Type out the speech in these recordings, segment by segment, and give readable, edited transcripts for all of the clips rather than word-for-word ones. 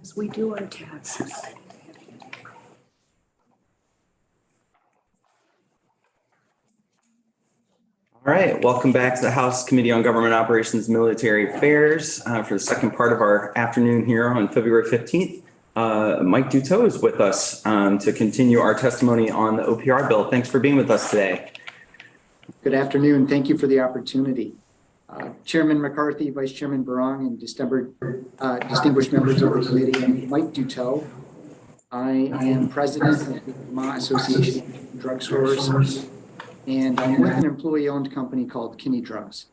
As we do our tasks. All right, welcome back to the House Committee on Government Operations and Military Affairs for the second part of our afternoon here on February 15th. Mike Duteau is with us to continue our testimony on the OPR bill. Thanks for being with us today. Good afternoon. Thank you for the opportunity. Chairman McCarthy, Vice Chairman Barong, and distinguished members of the committee, I'm Mike Duteau. I am president of the Vermont Association of Drugstores, and I'm with an employee-owned company called Kinney Drugs.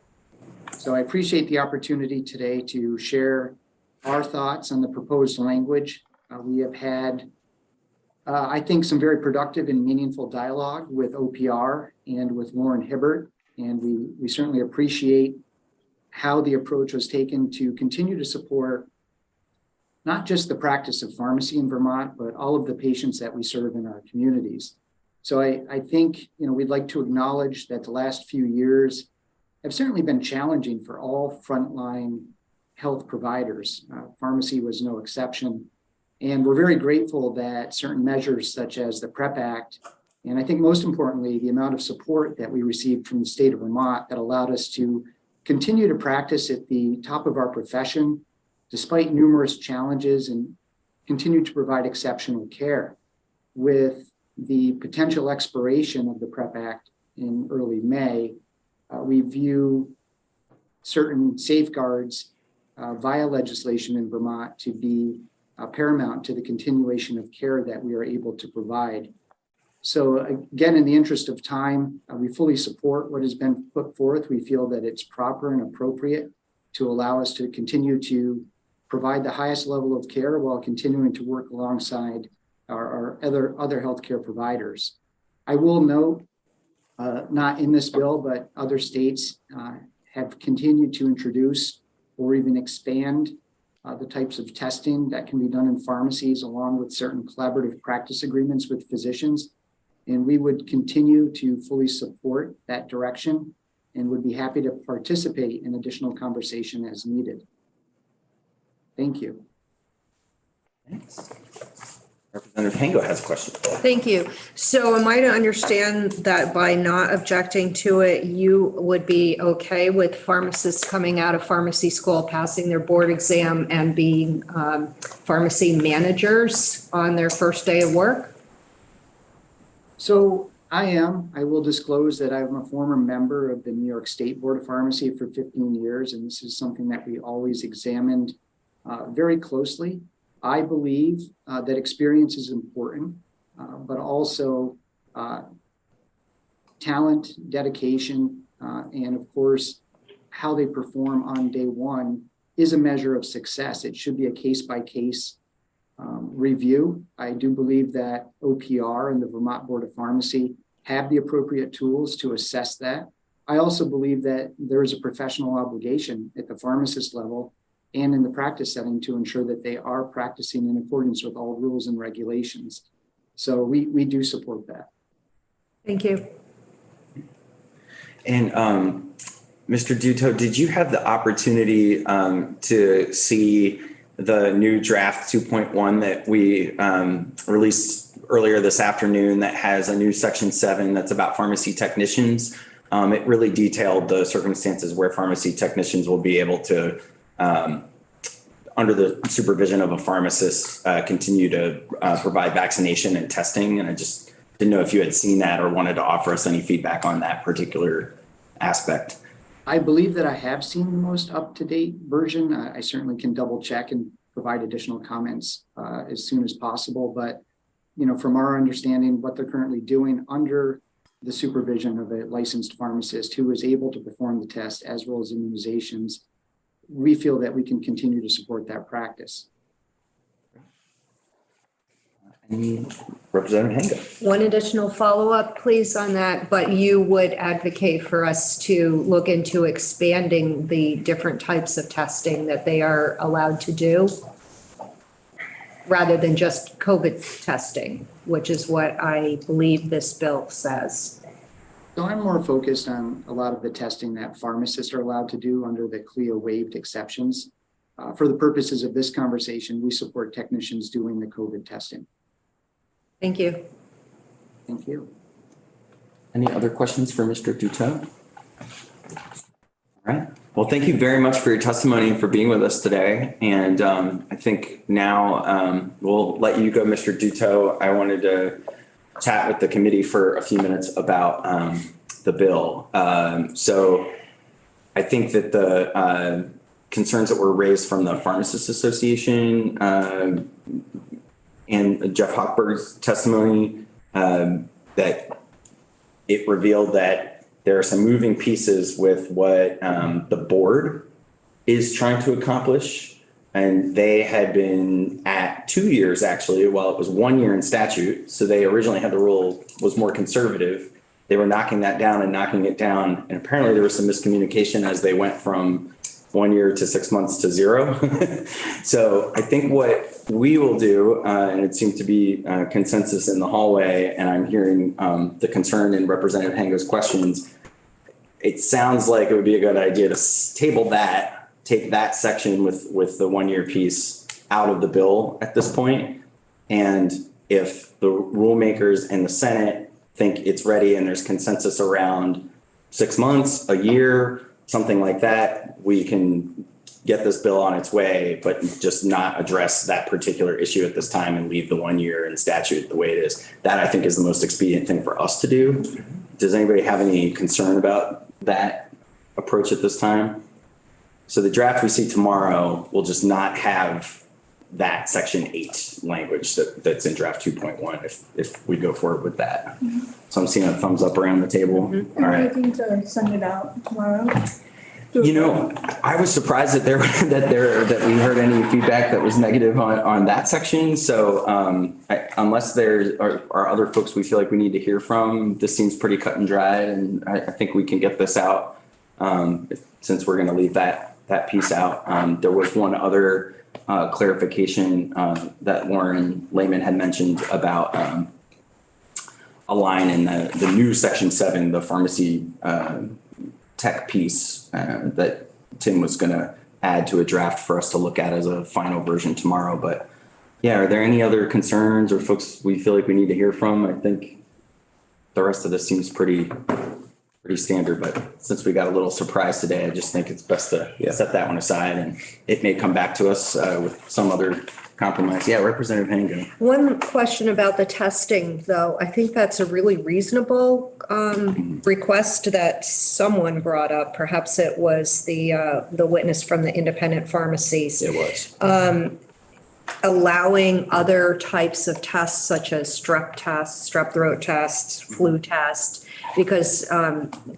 So I appreciate the opportunity today to share our thoughts on the proposed language. We have had, I think, some very productive and meaningful dialogue with OPR and with Lauren Hibbert, and we certainly appreciate how the approach was taken to continue to support not just the practice of pharmacy in Vermont, but all of the patients that we serve in our communities. So I think, we'd like to acknowledge that the last few years have certainly been challenging for all frontline health providers. Pharmacy was no exception. And we're very grateful that certain measures such as the PrEP Act, and I think most importantly, the amount of support that we received from the state of Vermont that allowed us to continue to practice at the top of our profession, despite numerous challenges, and continue to provide exceptional care. With the potential expiration of the PrEP Act in early May, we view certain safeguards via legislation in Vermont to be paramount to the continuation of care that we are able to provide. So again, in the interest of time, we fully support what has been put forth. We feel that it's proper and appropriate to allow us to continue to provide the highest level of care while continuing to work alongside our other healthcare providers. I will note, not in this bill, but other states have continued to introduce or even expand the types of testing that can be done in pharmacies, along with certain collaborative practice agreements with physicians. And we would continue to fully support that direction and would be happy to participate in additional conversation as needed. Thank you. Thanks. Representative Hango has a question. Thank you. So am I to understand that by not objecting to it, you would be okay with pharmacists coming out of pharmacy school, passing their board exam, and being pharmacy managers on their first day of work? So I will disclose that I'm a former member of the New York State Board of Pharmacy for 15 years, and this is something that we always examined very closely. I believe that experience is important, but also talent, dedication, and of course, how they perform on day one is a measure of success. It should be a case-by-case review. I do believe that OPR and the Vermont Board of Pharmacy have the appropriate tools to assess that. I also believe that there is a professional obligation at the pharmacist level and in the practice setting to ensure that they are practicing in accordance with all rules and regulations. So we do support that. Thank you. And Mr. Duteau, did you have the opportunity to see the new draft 2.1 that we released earlier this afternoon that has a new section 7 that's about pharmacy technicians? It really detailed the circumstances where pharmacy technicians will be able to under the supervision of a pharmacist, continue to provide vaccination and testing. And I just didn't know if you had seen that or wanted to offer us any feedback on that particular aspect. I believe that I have seen the most up-to-date version. I certainly can double check and provide additional comments as soon as possible. But, from our understanding, what they're currently doing under the supervision of a licensed pharmacist who is able to perform the test as well as immunizations, we feel that we can continue to support that practice. Representative Hango. One additional follow-up, please, on that, but you would advocate for us to look into expanding the different types of testing that they are allowed to do rather than just COVID testing, which is what I believe this bill says. So I'm more focused on a lot of the testing that pharmacists are allowed to do under the CLIA waived exceptions. For the purposes of this conversation, we support technicians doing the COVID testing. Thank you. Thank you. Any other questions for Mr. Duto? All right. Well, thank you very much for your testimony and for being with us today. And I think now we'll let you go, Mr. Duto. I wanted to chat with the committee for a few minutes about the bill. So I think that the concerns that were raised from the Pharmacists Association and Jeff Hochberg's testimony, that it revealed that there are some moving pieces with what the board is trying to accomplish. And they had been at 2 years, actually, while it was 1 year in statute. So they originally had the rule was more conservative. They were knocking that down and knocking it down. And apparently there was some miscommunication as they went from 1 year to 6 months to 0. So I think what we will do, and it seemed to be consensus in the hallway, and I'm hearing the concern in Representative Hango's questions, it sounds like it would be a good idea to table that, take that section with the 1 year piece out of the bill at this point. And if the rulemakers and the Senate think it's ready and there's consensus around 6 months, a year, something like that, we can get this bill on its way, but just not address that particular issue at this time and leave the 1 year in statute the way it is. That I think is the most expedient thing for us to do. Does anybody have any concern about that approach at this time? So the draft we see tomorrow will just not have that section 8 language that's in draft 2.1 if we go forward with that. So I'm seeing a thumbs up around the table. All right. Looking to send it out tomorrow. You know, I was surprised that that we heard any feedback that was negative on that section. So unless there are other folks we feel like we need to hear from, this seems pretty cut and dried, and I think we can get this out since we're going to leave that piece out. There was one other clarification that Lauren Lehman had mentioned about a line in the new section 7, the pharmacy tech piece that Tim was going to add to a draft for us to look at as a final version tomorrow. But yeah, are there any other concerns or folks we feel like we need to hear from? I think the rest of this seems pretty standard, but since we got a little surprise today, I just think it's best to set that one aside, and it may come back to us with some other compromise. Yeah, Representative Hango. One question about the testing, though. I think that's a really reasonable request that someone brought up. Perhaps it was the witness from the independent pharmacies. It was. Allowing other types of tests such as strep throat tests, flu tests, because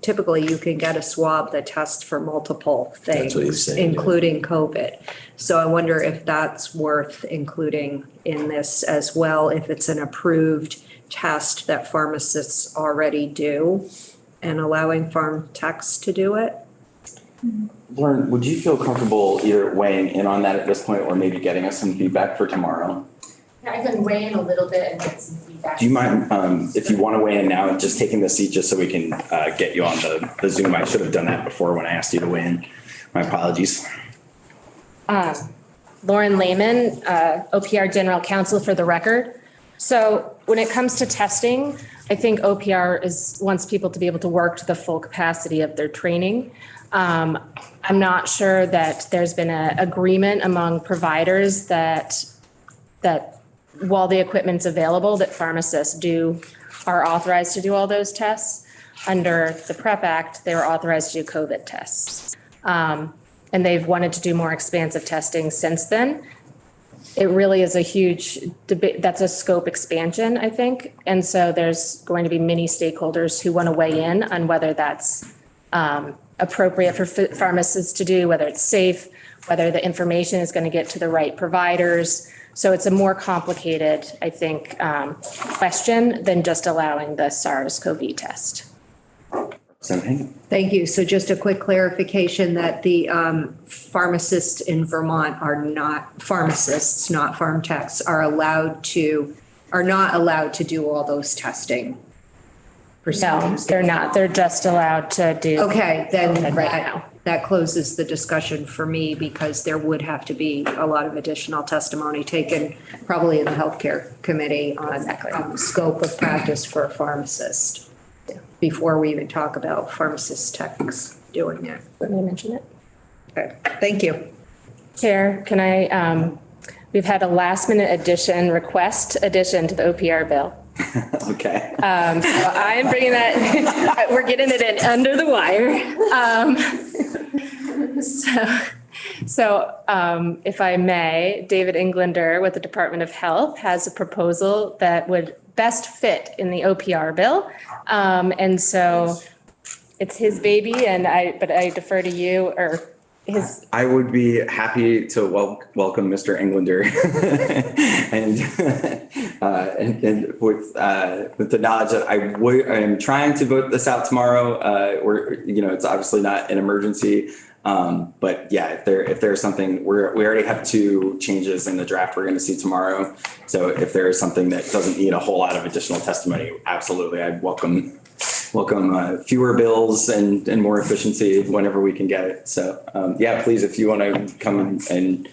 typically you can get a swab that tests for multiple things, including COVID. So I wonder if that's worth including in this as well, if it's an approved test that pharmacists already do and allowing pharm techs to do it. Lauren, would you feel comfortable either weighing in on that at this point or maybe getting us some feedback for tomorrow? Yeah, I can weigh in a little bit and get some feedback. Do you mind, if you want to weigh in now, just taking the seat just so we can get you on the Zoom? I should have done that before when I asked you to weigh in. My apologies. Lauren Lehman, OPR General Counsel for the record. So when it comes to testing, I think OPR wants people to be able to work to the full capacity of their training. I'm not sure that there's been an agreement among providers that while the equipment's available, that pharmacists are authorized to do all those tests. Under the PrEP Act, they were authorized to do COVID tests. And they've wanted to do more expansive testing since then. It really is a huge debate. That's a scope expansion, I think. And so there's going to be many stakeholders who want to weigh in on whether that's appropriate for pharmacists to do, whether it's safe, whether the information is going to get to the right providers. So it's a more complicated, I think, question than just allowing the SARS-CoV test. Thank you. So just a quick clarification that the pharmacists in Vermont are not pharmacists, not pharm techs, are not allowed to do all those testing. No, they're not. They're just allowed to do. Okay, then right now. that closes the discussion for me because there would have to be a lot of additional testimony taken probably in the healthcare committee on scope of practice for a pharmacist before we even talk about pharmacist techs doing it. Want me to mention it? Okay, thank you. Chair, can I, we've had a last minute request addition to the OPR bill. Okay. So I am bringing that, we're getting it in under the wire. So if I may, David Englander with the Department of Health has a proposal that would best fit in the OPR bill. And so it's his baby but I defer to you or his. I would be happy to welcome Mr. Englander and with the knowledge that I am trying to vote this out tomorrow. It's obviously not an emergency. But yeah, if there's something, we already have 2 changes in the draft we're going to see tomorrow. So if there is something that doesn't need a whole lot of additional testimony, absolutely, I'd welcome fewer bills and more efficiency whenever we can get it. So yeah, please, if you want to come and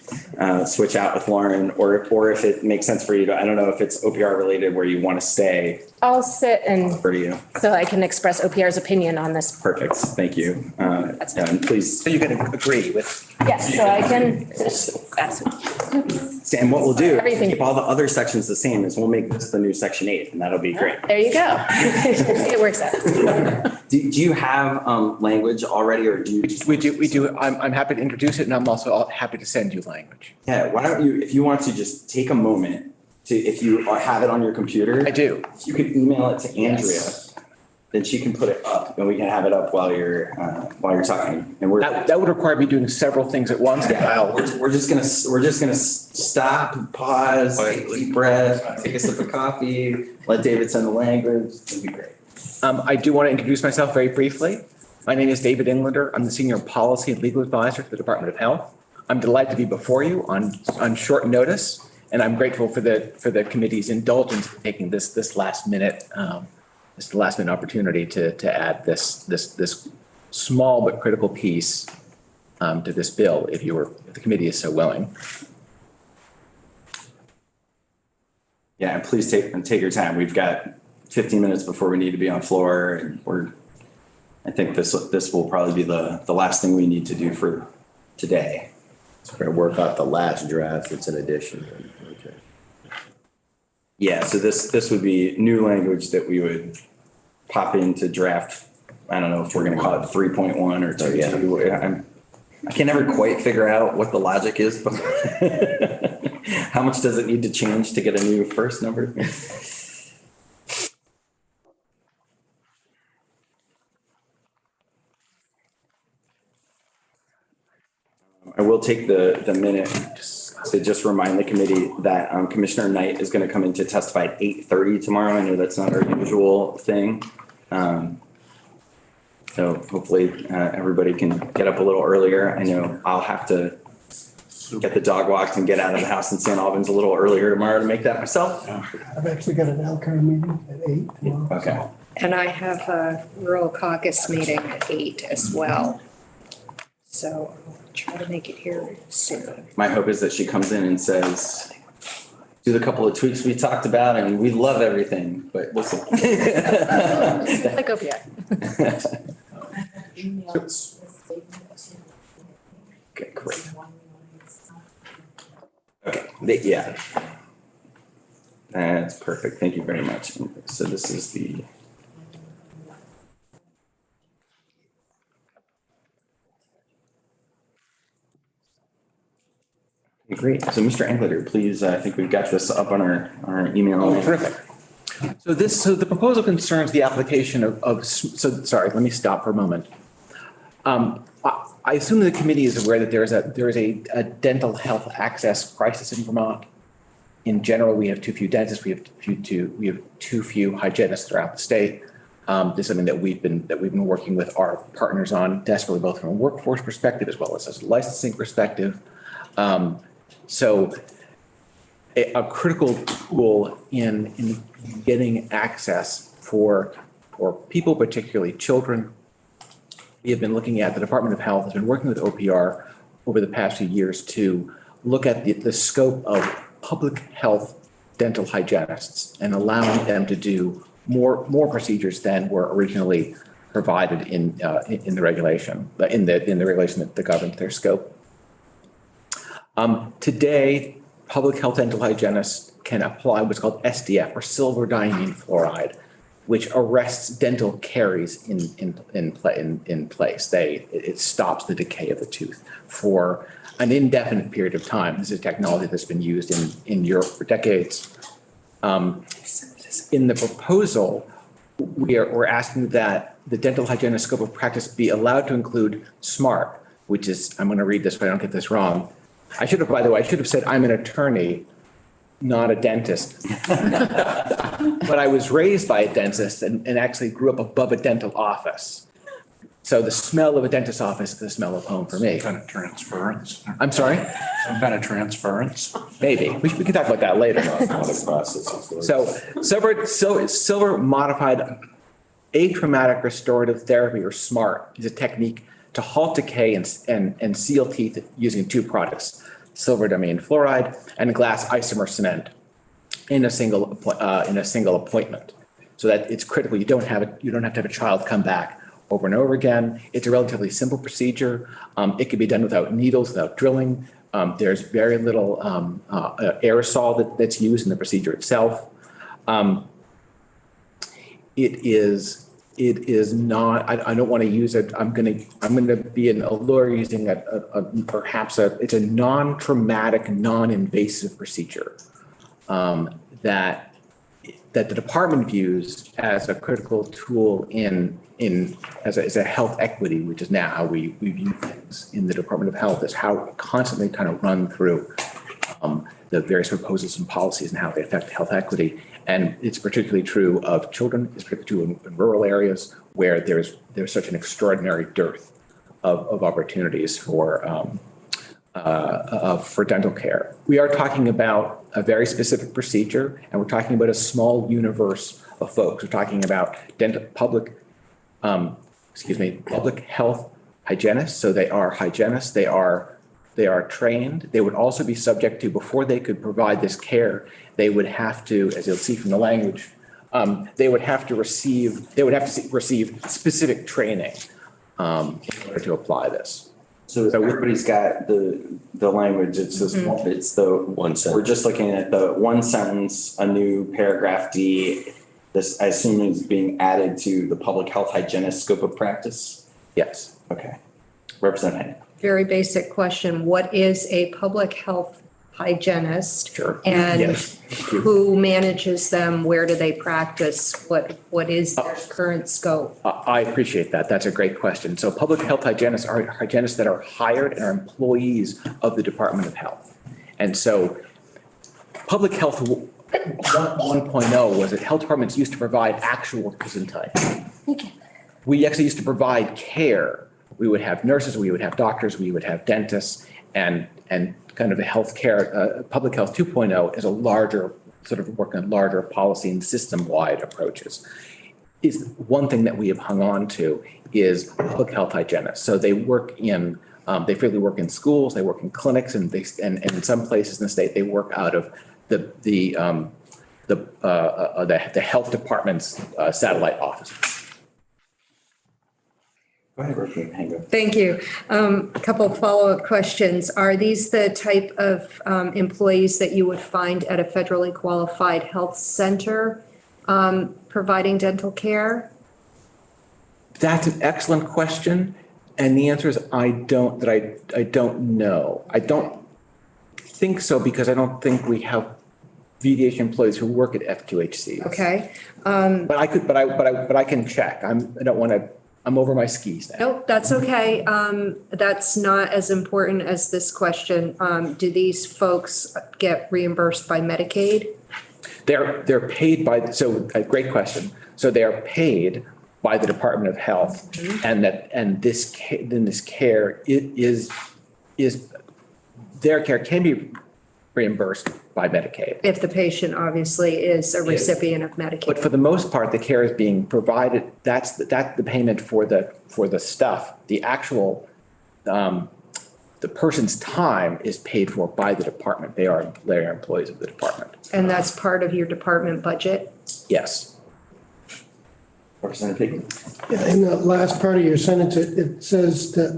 switch out with Lauren, or if it makes sense for you to, I don't know if it's OPR related where you want to stay. I'll sit and Over to you. so I can express OPR's opinion on this. Perfect. Thank you. And please. So you can agree with. Yes, so I can. And what we'll do, Everything. keep all the other sections the same, is we'll make this the new section 8, and that'll be great. There you go. It works out. Do you have language already, or do you? We do. I'm happy to introduce it, and I'm also happy to send you language. Yeah, why don't you, if you want to just take a moment to, if you have it on your computer. I do. If you could email it to Andrea, Yes. then she can put it up, and we can have it up while you're talking. And we're That would require me doing several things at once. we're just gonna stop, pause, take a deep breath, take a sip of coffee, let David send the language. It'd be great. I do want to introduce myself very briefly. My name is David Englander. I'm the Senior Policy and Legal Advisor to the Department of Health. I'm delighted to be before you on short notice, and I'm grateful for the committee's indulgence in taking this last minute opportunity to add this small but critical piece to this bill, if the committee is so willing. Yeah, and please take your time. We've got 15 minutes before we need to be on floor, and I think this will probably be the last thing we need to do for today. So we're gonna work out the last draft. It's an addition. Okay. Yeah, so this would be new language that we would pop into draft. I don't know if we're gonna call it 3.1 or 2.2. Yeah. I can never quite figure out what the logic is, but how much does it need to change to get a new first number? I will take the minute to just remind the committee that Commissioner Knight is going to come in to testify at 8:30 tomorrow. I know that's not our usual thing. So hopefully everybody can get up a little earlier. I know I'll have to get the dog walked and get out of the house in St. Albans a little earlier tomorrow to make that myself. I've actually got an ALCAR meeting at 8 tomorrow. Okay. And I have a rural caucus meeting at 8 as well. So I'll try to make it here soon. My hope is that she comes in and says, do the couple of tweaks we talked about and we love everything, but we'll see. Like OPR. Okay, great. Okay, yeah. That's perfect. Thank you very much. So this is the. Great. So Mr. Englander, please, I think we've got this up on our email. Oh, terrific. So the proposal concerns the application sorry, let me stop for a moment. I assume the committee is aware that there is a dental health access crisis in Vermont. In general, we have too few dentists. We have too few hygienists throughout the state. This is something that we've been working with our partners on desperately, both from a workforce perspective as well as a licensing perspective. So a critical tool in getting access for people, particularly children, we have been looking at, the Department of Health has been working with OPR over the past few years to look at the scope of public health dental hygienists and allowing them to do more procedures than were originally provided in the regulation, in the regulation that governs their scope. Today, public health dental hygienists can apply what's called SDF, or silver diamine fluoride, which arrests dental caries in place. It stops the decay of the tooth for an indefinite period of time. This is technology that's been used in Europe for decades. In the proposal, we're asking that the dental hygienist scope of practice be allowed to include SMART, which is, I'm going to read this, but I don't get this wrong. By the way, I should have said I'm an attorney, not a dentist. But I was raised by a dentist and actually grew up above a dental office. So the smell of a dentist's office is the smell of home for me. Some kind of transference. I'm sorry? Some kind of transference. Maybe. We can talk about that later. So silver modified atraumatic restorative therapy, or SMART, is a technique to halt decay and seal teeth using two products, silver diamine fluoride and glass isomer cement in a single appointment. So that it's critical. You don't have to have a child come back over and over again. It's a relatively simple procedure. It can be done without needles, without drilling. There's very little aerosol that's used in the procedure itself. It is not. I don't want to use it. I'm going to be a lawyer using it's a non-traumatic, non-invasive procedure that the department views as a critical tool as a health equity, which is now how we view things in the Department of Health, is how we constantly kind of run through the various proposals and policies and how they affect health equity. And it's particularly true of children. It's particularly true in rural areas where there's such an extraordinary dearth of opportunities for dental care. We are talking about a very specific procedure, and we're talking about a small universe of folks. We're talking about public health hygienists. So they are hygienists. They are trained. They would also be subject to, before they could provide this care, they would have to, as you'll see from the language, they would have to receive specific training in order to apply this. So everybody's got the language. It's this it's the One sentence. We're just looking at the one sentence, a new paragraph D. This, I assume, is being added to the public health hygienist scope of practice. Yes. Okay. Representative. Very basic question. What is a public health hygienist? Sure. And Yes. who manages them? Where do they practice? What is their current scope? I appreciate that. That's a great question. So public health hygienists are hygienists that are hired and are employees of the Department of Health. And so public health 1.0 was that health departments used to provide actual work-time. We actually used to provide care. We would have nurses, we would have doctors, we would have dentists, and kind of a healthcare, public health 2.0 is a larger sort of work on larger policy and system-wide approaches. Is one thing that we have hung on to is public health hygienists. So they work in, they frequently work in schools, they work in clinics, and in some places in the state, they work out of the health department's satellite offices. Go ahead, Representative. Thank you. A couple of follow-up questions. Are these the type of employees that you would find at a federally qualified health center providing dental care? That's an excellent question. And the answer is I don't know. I don't think so, because I don't think we have VDH employees who work at FQHCs. Okay. But I can check. I'm over my skis now. Nope, that's okay. That's not as important as this question. Do these folks get reimbursed by Medicaid? They're paid by, great question. So they are paid by the Department of Health, and this care is their care can be reimbursed by Medicaid. If the patient obviously is a Yes. recipient of But Medicaid. for the most part, the care is being provided, that's the payment for the stuff. The actual, the person's time is paid for by the department. They are employees of the department. And that's part of your department budget? Yes. Representative Higgins? Yeah, in the last part of your sentence, it says that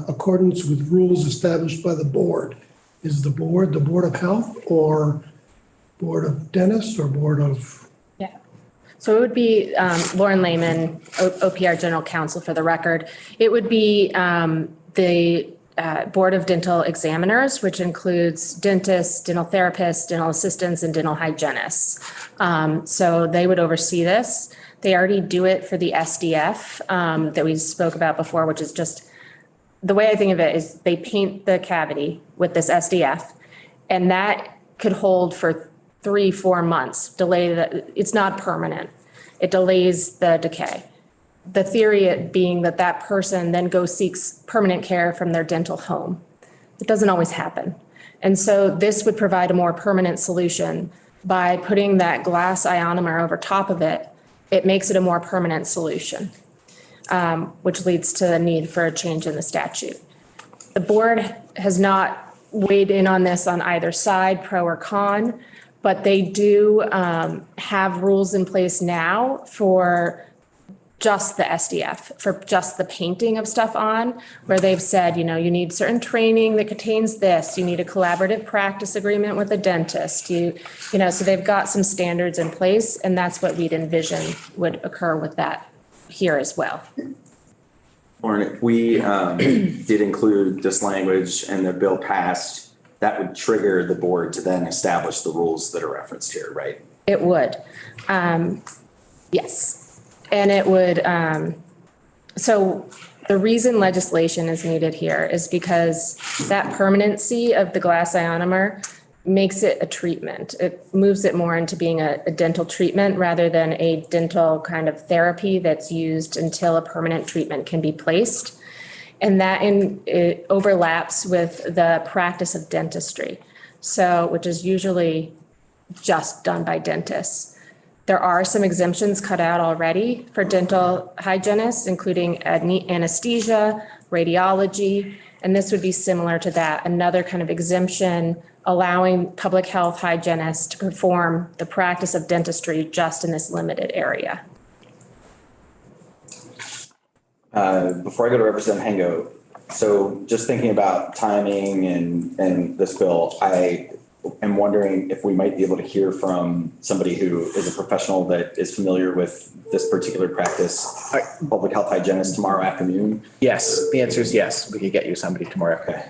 accordance with rules established by the board. Is the Board of Health or Board of Dentists or Board of? Yeah. So it would be Lauren Lehman, OPR General Counsel for the record. It would be the Board of Dental Examiners, which includes dentists, dental therapists, dental assistants, and dental hygienists. So they would oversee this. They already do it for the SDF that we spoke about before, which is just, the way I think of it is they paint the cavity with this SDF, and that could hold for 3-4 months, it's not permanent. It delays the decay. The theory being that that person then seeks permanent care from their dental home. It doesn't always happen. And so this would provide a more permanent solution by putting that glass ionomer over top of it. It makes it a more permanent solution, which leads to the need for a change in the statute. The board has not weighed in on this on either side, pro or con, but they do have rules in place now for just the SDF, for just the painting of stuff on, where they've said, you need certain training that contains this, you need a collaborative practice agreement with a dentist, so they've got some standards in place, and that's what we'd envision would occur with that here as well. Lauren, if we did include this language and the bill passed, that would trigger the board to then establish the rules that are referenced here, right? It would, yes. And it would, so the reason legislation is needed here is because that permanency of the glass ionomer makes it a treatment. It moves it more into being a dental treatment rather than a dental kind of therapy that's used until a permanent treatment can be placed. And that it overlaps with the practice of dentistry, which is usually just done by dentists. There are some exemptions cut out already for dental hygienists, including anesthesia, radiology, and this would be similar to that, another kind of exemption allowing public health hygienists to perform the practice of dentistry just in this limited area. Before I go to Representative Hango, so just thinking about timing and this bill, I am wondering if we might be able to hear from somebody who is a professional that is familiar with this particular practice, public health hygienist, tomorrow afternoon. Yes, the answer is yes. We could get you somebody tomorrow. Okay.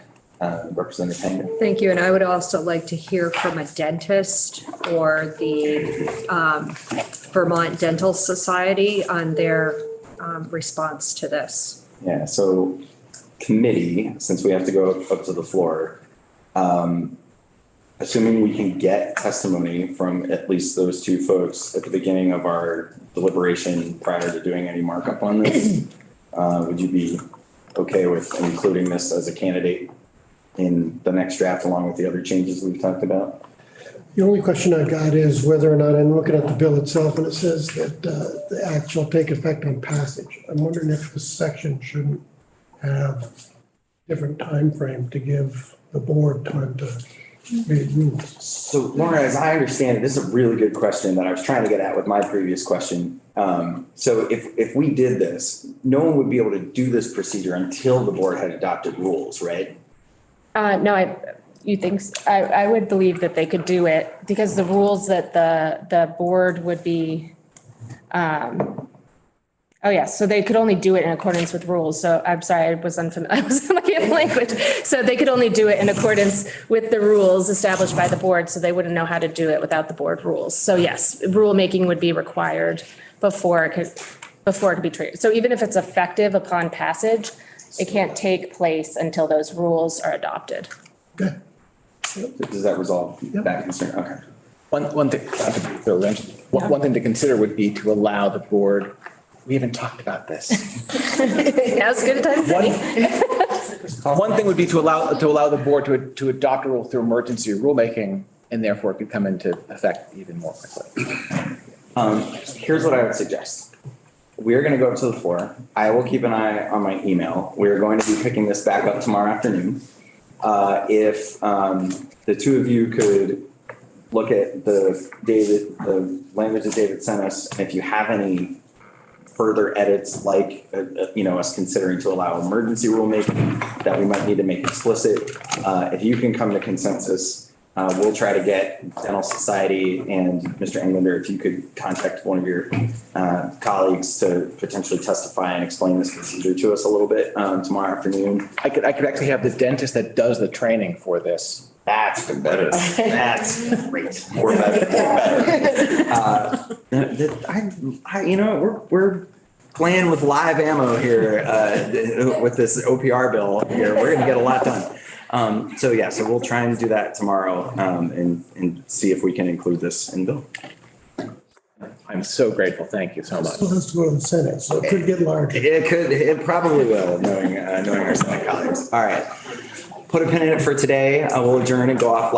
Representative Hango. Thank you. And I would also like to hear from a dentist or the Vermont Dental Society on their response to this. Yeah, so committee, since we have to go up to the floor, assuming we can get testimony from at least those two folks at the beginning of our deliberation prior to doing any markup on this, would you be okay with including this as a candidate in the next draft along with the other changes we've talked about? The only question I got is whether or not, I'm looking at the bill itself and it says that the act shall take effect on passage. I'm wondering if this section shouldn't have different time frame to give the board time to read rules. So Laura, as I understand it, this is a really good question that I was trying to get at with my previous question. So if we did this, no one would be able to do this procedure until the board had adopted rules, right? No, you think, I would believe that they could do it because the rules that the board would be, so they could only do it in accordance with rules. So I'm sorry, I was unfamiliar, I was looking at the language. So they could only do it in accordance with the rules established by the board. So they wouldn't know how to do it without the board rules. So yes, rulemaking would be required before it could be triggered. So even if it's effective upon passage, it can't take place until those rules are adopted. Okay. Does that resolve that concern? Okay. One thing, one thing to consider would be to allow the board, we haven't talked about this. Now's a good time. One thing would be to allow the board to adopt a rule through emergency rulemaking, and therefore it could come into effect even more quickly. Here's what I would suggest. We're going to go up to the floor. I will keep an eye on my email. We're going to be picking this back up tomorrow afternoon. If the two of you could look at the language that David sent us, and if you have any further edits, like, us considering to allow emergency rulemaking that we might need to make explicit, if you can come to consensus, we'll try to get Dental Society and Mr. Englander, if you could contact one of your colleagues to potentially testify and explain this procedure to us a little bit tomorrow afternoon. I could actually have the dentist that does the training for this. That's better. That's great. We're better. We're playing with live ammo here with this OPR bill here. We're going to get a lot done. So we'll try and do that tomorrow and see if we can include this in bill. I'm so grateful. Thank you so much. Still has to go to the Senate, so it could get larger. It probably will, knowing our Senate colleagues. All right. Put a pin in it for today. We'll adjourn and go off.